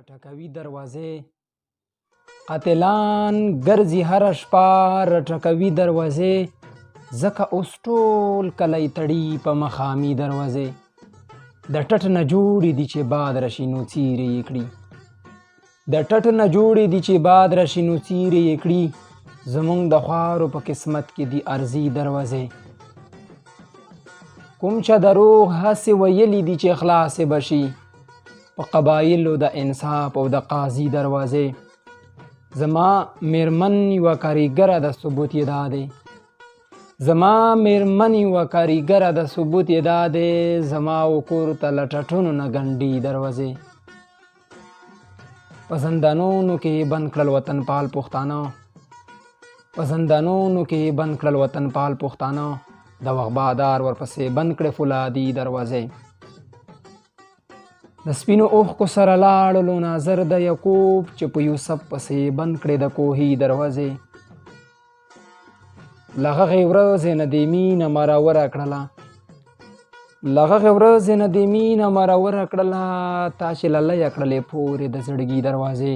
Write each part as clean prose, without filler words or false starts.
رټکوي دروازې، قاتلان ګرځي هره شپه رټکوي دروازې، ځکه اوس ټول کلی تړي په مخامي دروازې. د ټټ نه جوړې دي چې باد راشي نو څیرې یې کړي، د ټټ نه جوړې دي چې باد راشي نو څیرې یې کړي، زمونږ د خوارو په قسمت کې دي ارزي دروازې. کوم چې دروغ هسې ویلي دي چې خلاصې به شي، په قبایلو د انصاف او د قاضي دروازې. زما میرمن یوه کاریګره د ثبوت یې دا دی، زما میرمن یوه کاریګره د ثبوت یې دا دی، زما و کور ته له ټټونو نه ګنډي دروازې. په زندانونو کې بند کړل وطن پال پښتانه، په زندانونو کې بند کړل وطن پال پښتانه، د وخت بادار ورپسې بند کړې فولادي دروازې. د سپینو اوښکو سره لاړلو ناظر د یعقوب، چې په یوسف پسې بند کړې د کوهي دروازې. له هغې ورځې نه دې مینه مراوره کړله، له هغې ورځې نه دې مینه مراوره کړله، تا چې للیه کړلې پورې د زړګي دروازې.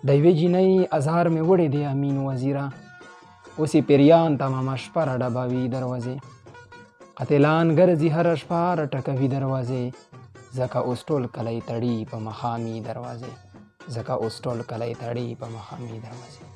د یوې جینۍ ازار مې وړی دی امین وزیره، اوس یې پیریان تمامه شپه راډبوي دروازې. قاتلان ګرځي هره شپه رټکوي دروازې، ځکه اوس ټول کلی تړي په مخامي دروازې، ځکه اوس ټول کلی تړي په مخامي دروازې.